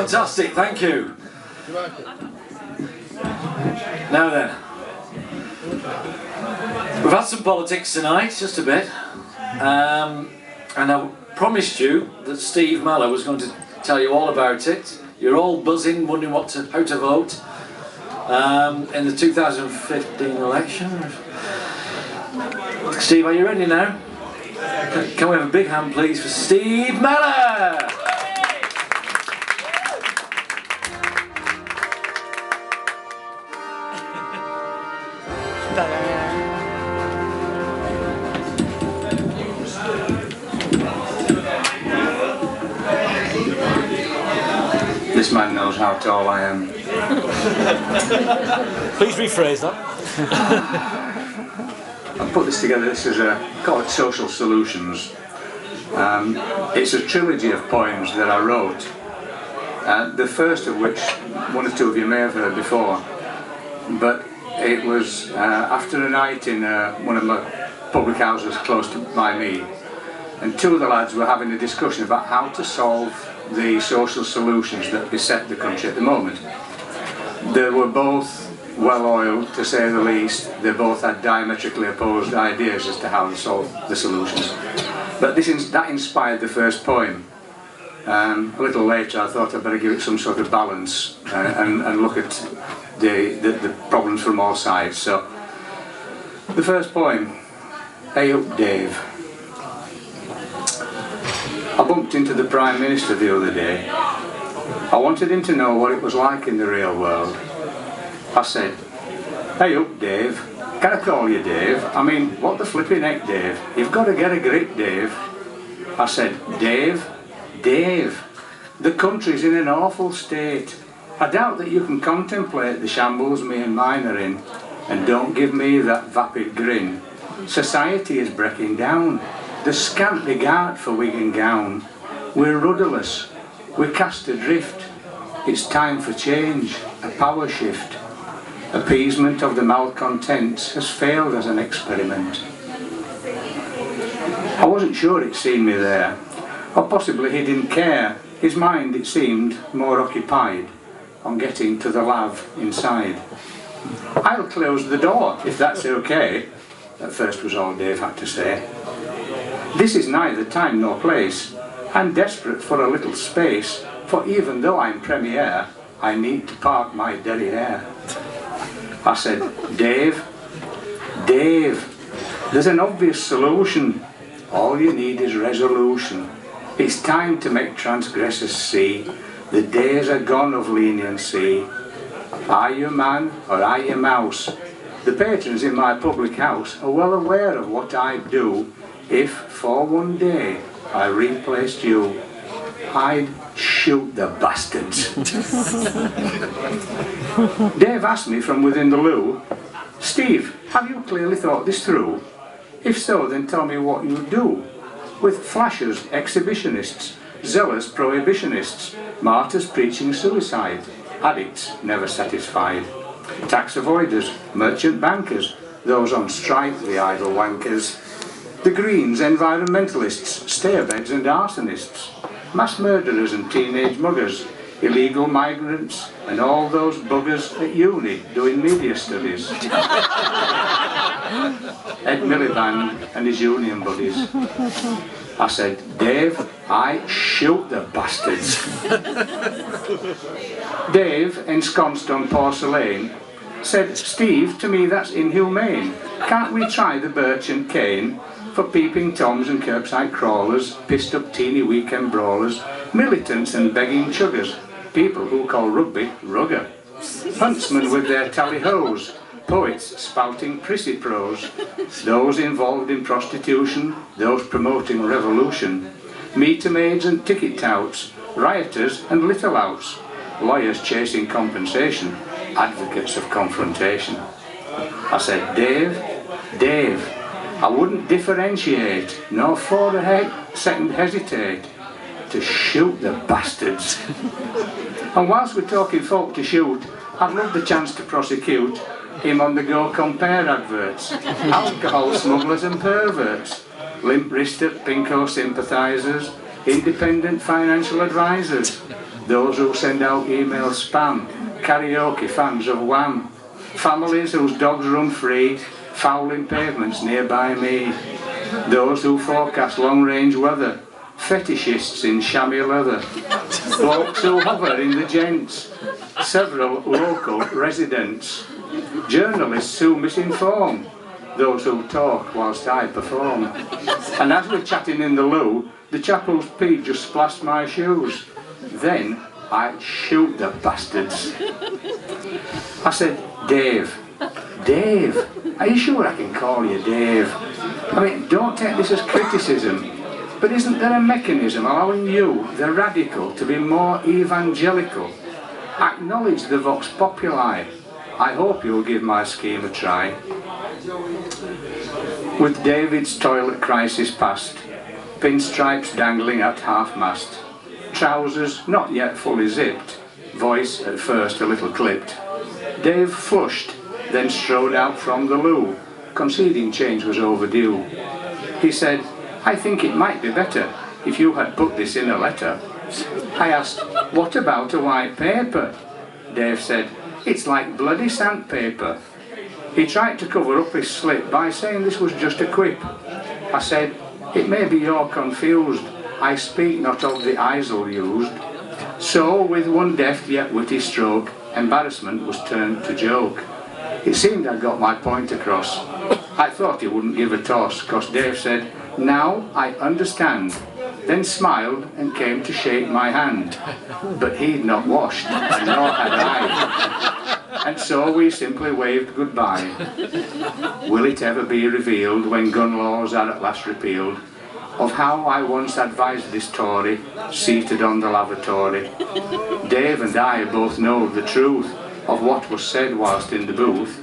Fantastic, thank you. Now then, we've had some politics tonight, just a bit, and I promised you that Steve Mellor was going to tell you all about it. You're all buzzing, wondering how to vote in the 2015 election. Steve, are you ready now? Can we have a big hand please for Steve Mellor? This man knows how tall I am. Please rephrase that. I've put this together, this is call it Social Solutions. It's a trilogy of poems that I wrote. The first of which one or two of you may have heard before, but it was after a night in one of my public houses close by me, and two of the lads were having a discussion about how to solve the social solutions that beset the country at the moment. They were both well-oiled, to say the least. They both had diametrically opposed ideas as to how to solve the solutions. But that inspired the first poem. A little later I thought I'd better give it some sort of balance and look at the problems from all sides. So, the first poem, Hey Up Dave. I bumped into the Prime Minister the other day. I wanted him to know what it was like in the real world. I said, hey up Dave, can I call you Dave? I mean, what the flipping heck Dave? You've got to get a grip Dave. I said, Dave, the country's in an awful state. I doubt that you can contemplate the shambles me and mine are in, and don't give me that vapid grin. Society is breaking down. There's scant regard for wig and gown. We're rudderless, we're cast adrift. It's time for change, a power shift. Appeasement of the malcontents has failed as an experiment. I wasn't sure he'd seen me there, or possibly he didn't care. His mind, it seemed, more occupied on getting to the lav inside. I'll close the door, if that's okay, at first was all Dave had to say. This is neither time nor place. I'm desperate for a little space, for even though I'm Premier, I need to park my derriere. I said, Dave, there's an obvious solution. All you need is resolution. It's time to make transgressors see. The days are gone of leniency. Are you man or are you mouse? The patrons in my public house are well aware of what I'd do if, for one day, I replaced you. I'd shoot the bastards. Dave asked me from within the loo, Steve, have you clearly thought this through? If so, then tell me what you do. With flashers, exhibitionists, zealous prohibitionists, martyrs preaching suicide, addicts never satisfied, tax avoiders, merchant bankers, those on strike, the idle wankers, the Greens, environmentalists, stay-abeds and arsonists, mass murderers and teenage muggers, illegal migrants and all those buggers at uni doing media studies. Ed Miliband and his union buddies. I said, Dave, I shoot the bastards. Dave, ensconced on porcelain, said, Steve, to me that's inhumane. Can't we try the birch and cane for peeping toms and curbside crawlers, pissed up teeny weekend brawlers, militants and begging chuggers, people who call rugby rugger, huntsmen with their tally-hos, poets spouting prissy prose, those involved in prostitution, those promoting revolution, meter maids and ticket touts, rioters and little outs, lawyers chasing compensation, advocates of confrontation. I said, Dave, I wouldn't differentiate, nor for a second hesitate, to shoot the bastards. And whilst we're talking folk to shoot, I'd love the chance to prosecute him on the Go Compare adverts, alcohol smugglers and perverts, limp-wristed pinko sympathisers, independent financial advisors, those who send out email spam, karaoke fans of Wham, families whose dogs run free, fouling pavements nearby me, those who forecast long-range weather, fetishists in chamois leather, blokes who hover in the gents, several local residents, journalists who misinform, those who talk whilst I perform. And as we're chatting in the loo, the chap who's peed just splashed my shoes. Then I shoot the bastards. I said, Dave, are you sure I can call you Dave? I mean, don't take this as criticism, but isn't there a mechanism allowing you, the radical, to be more evangelical? Acknowledge the vox populi. I hope you'll give my scheme a try. With David's toilet crisis past, pinstripes dangling at half-mast, trousers not yet fully zipped, voice at first a little clipped, Dave flushed, then strode out from the loo, conceding change was overdue. He said, I think it might be better if you had put this in a letter. I asked, what about a white paper? Dave said, it's like bloody sandpaper. He tried to cover up his slip by saying this was just a quip. I said, it may be you're confused, I speak not of the eisel used. So, with one deft yet witty stroke, embarrassment was turned to joke. It seemed I'd got my point across. I thought he wouldn't give a toss, 'cause Dave said, now I understand, then smiled and came to shake my hand. But he'd not washed, and nor had I. And so we simply waved goodbye. Will it ever be revealed, when gun laws are at last repealed, of how I once advised this Tory, seated on the lavatory? Dave and I both know the truth of what was said whilst in the booth,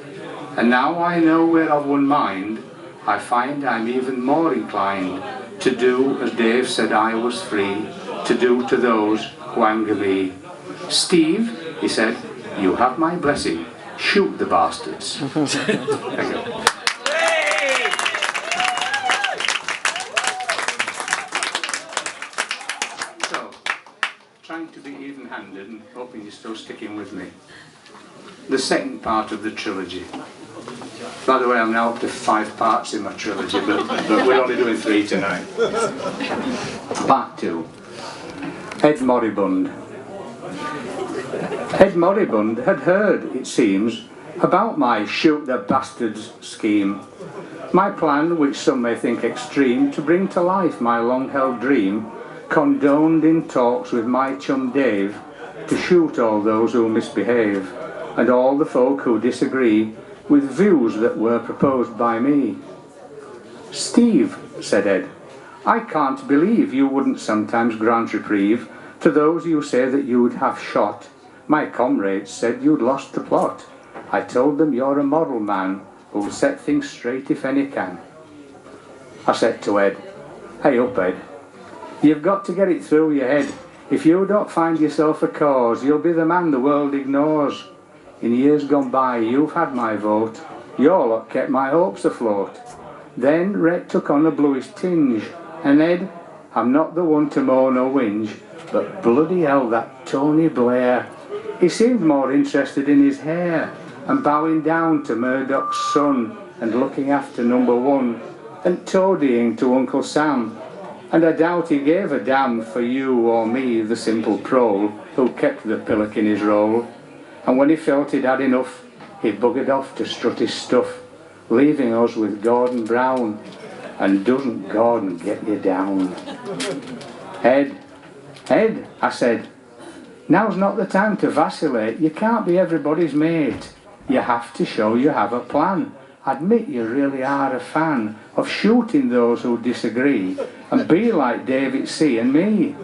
and now I know we're of one mind, I find I'm even more inclined to do as Dave said I was free to do to those who anger me. Steve, he said, you have my blessing. Shoot the bastards. Thank you. So, trying to be even-handed and hoping you're still sticking with me. The second part of the trilogy. By the way, I'm now up to 5 parts in my trilogy, but we're only doing 3 tonight. Part 2. Ed Moribund. Ed Moribund had heard, it seems, about my shoot the bastards scheme. My plan, which some may think extreme, to bring to life my long-held dream, condoned in talks with my chum Dave, to shoot all those who misbehave, and all the folk who disagree with views that were proposed by me. Steve, said Ed, I can't believe you wouldn't sometimes grant reprieve to those you say that you'd have shot. My comrades said you'd lost the plot. I told them you're a model man who'll set things straight if any can. I said to Ed, hey up Ed, you've got to get it through your head. If you don't find yourself a cause, you'll be the man the world ignores. In years gone by you've had my vote, your lot kept my hopes afloat. Then red took on a bluish tinge, and Ed, I'm not the one to moan or whinge, but bloody hell that Tony Blair, he seemed more interested in his hair, and bowing down to Murdoch's son, and looking after number 1, and toadying to Uncle Sam, and I doubt he gave a damn for you or me, the simple prole, who kept the pillock in his roll. And when he felt he'd had enough, he buggered off to strut his stuff, leaving us with Gordon Brown. And doesn't Gordon get you down? Ed, I said, now's not the time to vacillate. You can't be everybody's mate. You have to show you have a plan. Admit you really are a fan of shooting those who disagree, and be like David C. and me.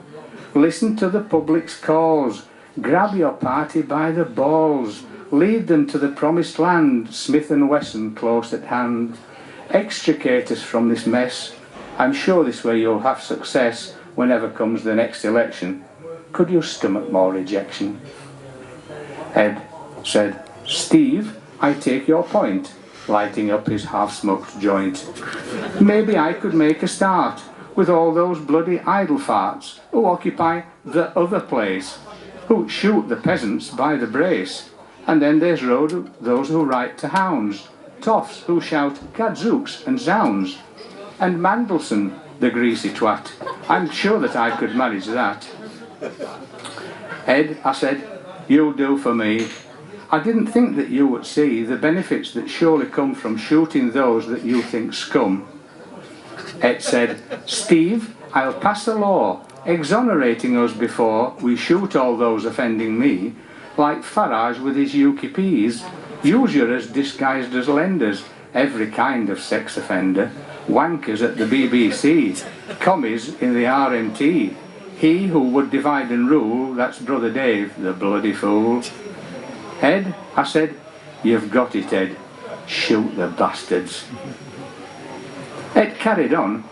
Listen to the public's calls. Grab your party by the balls, lead them to the promised land, Smith & Wesson close at hand. Extricate us from this mess. I'm sure this way you'll have success whenever comes the next election. Could you stomach more rejection? Ed said, Steve, I take your point, lighting up his half-smoked joint. Maybe I could make a start with all those bloody idle farts who occupy the other place. who shoot the peasants by the brace, and then there's those who write to hounds, toffs who shout gadzooks and zounds, and Mandelson, the greasy twat. I'm sure that I could manage that. Ed, I said, you'll do for me. I didn't think that you would see the benefits that surely come from shooting those that you think scum. Ed said, Steve, I'll pass a law exonerating us before we shoot all those offending me, like Farage with his UKPs, usurers disguised as lenders, every kind of sex offender, wankers at the BBC, commies in the RMT. He who would divide and rule, that's Brother Dave, the bloody fool. Ed, I said, you've got it, Ed. Shoot the bastards. Ed carried on.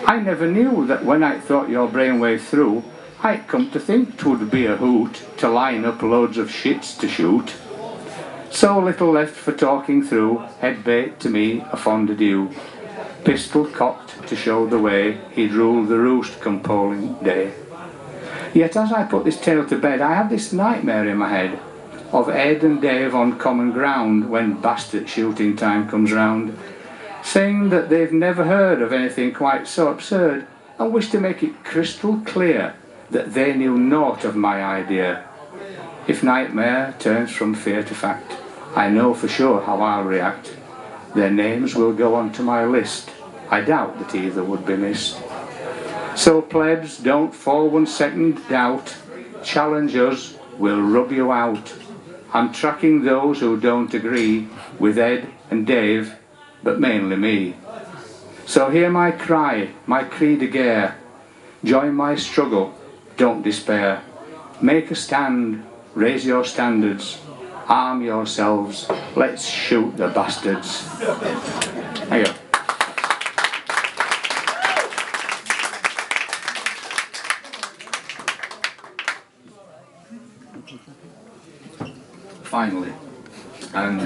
I never knew that when I thought your brainwave through, I'd come to think 'twould be a hoot to line up loads of shits to shoot. So little left for talking through, Ed bade to me a fond adieu. Pistol cocked to show the way, he'd rule the roost come polling day. Yet as I put this tale to bed, I had this nightmare in my head, of Ed and Dave on common ground when bastard shooting time comes round, saying that they've never heard of anything quite so absurd, and wish to make it crystal clear that they knew naught of my idea. If nightmare turns from fear to fact, I know for sure how I'll react. Their names will go onto my list. I doubt that either would be missed. So plebs, don't for 1 second doubt. Challenge us, we'll rub you out. I'm tracking those who don't agree with Ed and Dave, but mainly me. So hear my cry, my cri de guerre. Join my struggle, don't despair. Make a stand, raise your standards. Arm yourselves, let's shoot the bastards. There you go. Finally, and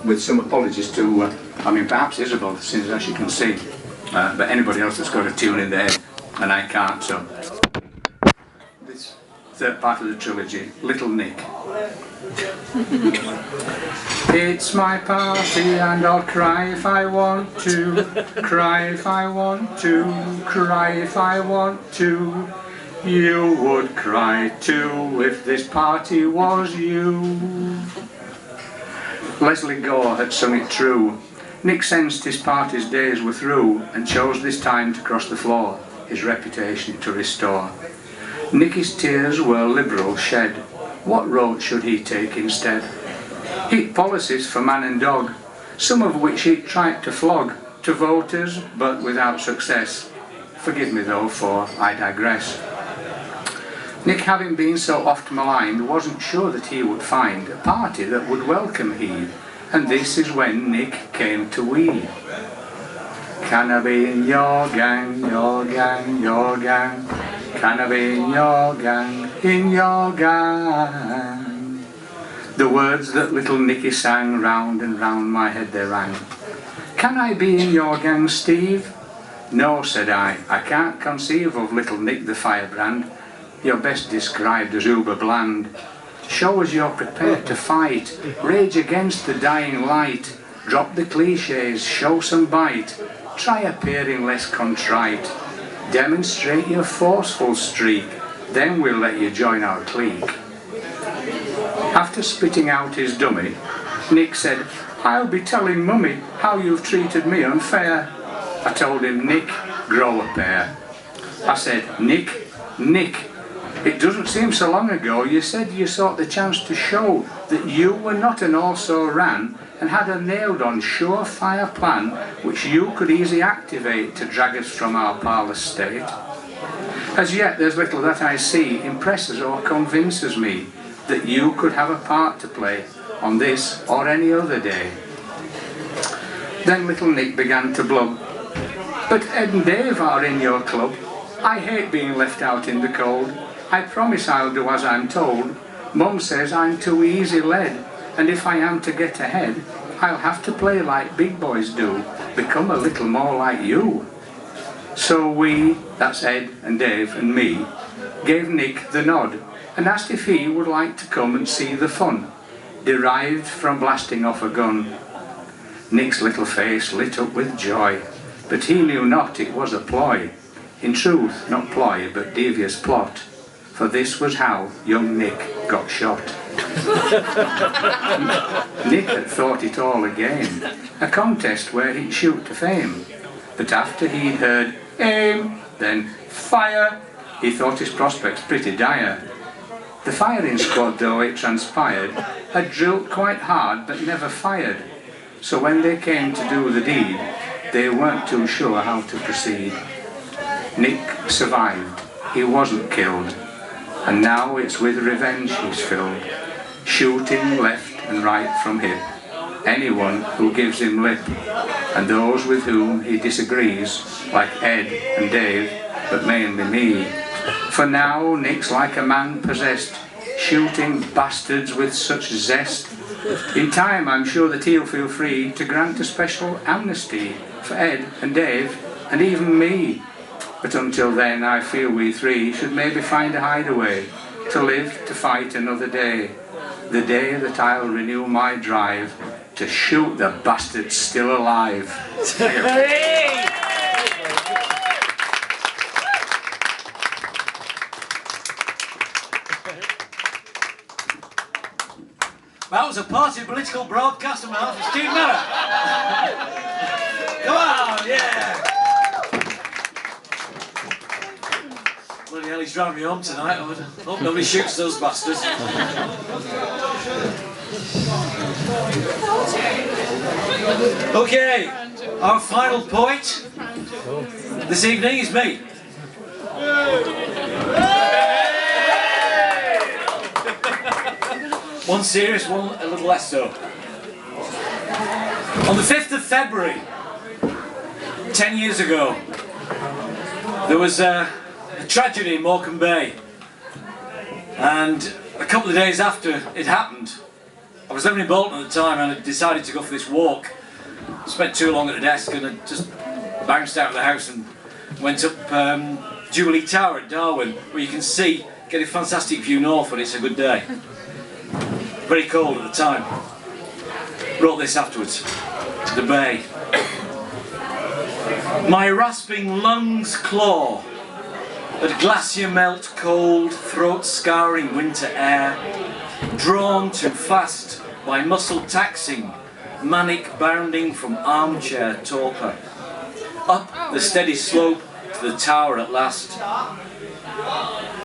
with some apologies to, perhaps Isabel, since as you can see, but anybody else that's got a tune in there, and I can't, so. This third part of the trilogy, Little Nick. It's my party and I'll cry if I want to, cry if I want to, cry if I want to. You would cry too if this party was you. Leslie Gore had sung it true. Nick sensed his party's days were through and chose this time to cross the floor, his reputation to restore. Nicky's tears were liberal shed. What road should he take instead? He'd policies for man and dog, some of which he'd tried to flog to voters, but without success. Forgive me though, for I digress. Nick, having been so oft maligned, wasn't sure that he would find a party that would welcome he, and this is when Nick came to we. Can I be in your gang, your gang, your gang? Can I be in your gang, in your gang? The words that little Nicky sang, round and round my head they rang. Can I be in your gang, Steve? No, said I can't conceive of little Nick the firebrand. You're best described as uber bland. Show us you're prepared to fight, rage against the dying light. Drop the cliches, show some bite. Try appearing less contrite. Demonstrate your forceful streak, then we'll let you join our clique. After spitting out his dummy, Nick said, I'll be telling Mummy how you've treated me unfair. I told him, Nick, grow a pair. I said, Nick, it doesn't seem so long ago you said you sought the chance to show that you were not an also-ran and had a nailed-on surefire plan which you could easily activate to drag us from our parlous state. As yet there's little that I see impresses or convinces me that you could have a part to play on this or any other day. Then little Nick began to blub. But Ed and Dave are in your club. I hate being left out in the cold. I promise I'll do as I'm told. Mum says I'm too easy led, and if I am to get ahead, I'll have to play like big boys do, become a little more like you. So we, that's Ed and Dave and me, gave Nick the nod, and asked if he would like to come and see the fun derived from blasting off a gun. Nick's little face lit up with joy, but he knew not it was a ploy. In truth, not ploy, but devious plot, for this was how young Nick got shot. Nick had thought it all a game, a contest where he'd shoot to fame. But after he'd heard aim, then fire, he thought his prospects pretty dire. The firing squad, though it transpired, had drilled quite hard but never fired. So when they came to do the deed, they weren't too sure how to proceed. Nick survived, he wasn't killed, and now it's with revenge he's filled, shooting left and right from hip anyone who gives him lip, and those with whom he disagrees, like Ed and Dave, but mainly me. For now Nick's like a man possessed, shooting bastards with such zest. In time I'm sure that he'll feel free to grant a special amnesty for Ed and Dave and even me. But until then I feel we three should maybe find a hideaway to live to fight another day, the day that I'll renew my drive to shoot the bastards still alive. That was a party political broadcast on behalf of Steve Mellor. Come on, yeah! Bloody hell, he's driving me home tonight. I hope nobody shoots those bastards. Okay, our final poet this evening is me. One serious, one a little less so. On the 5th of February, 10 years ago, there was a tragedy in Morecambe Bay, and a couple of days after it happened, I was living in Bolton at the time and I decided to go for this walk. Spent too long at the desk and I just bounced out of the house and went up Jubilee Tower at Darwin, where you can see, get a fantastic view north when it's a good day. Very cold at the time. Wrote this afterwards to the bay. My rasping lungs claw at glacier melt cold, throat scouring winter air, drawn too fast by muscle taxing, manic bounding from armchair torpor, up the steady slope to the tower at last.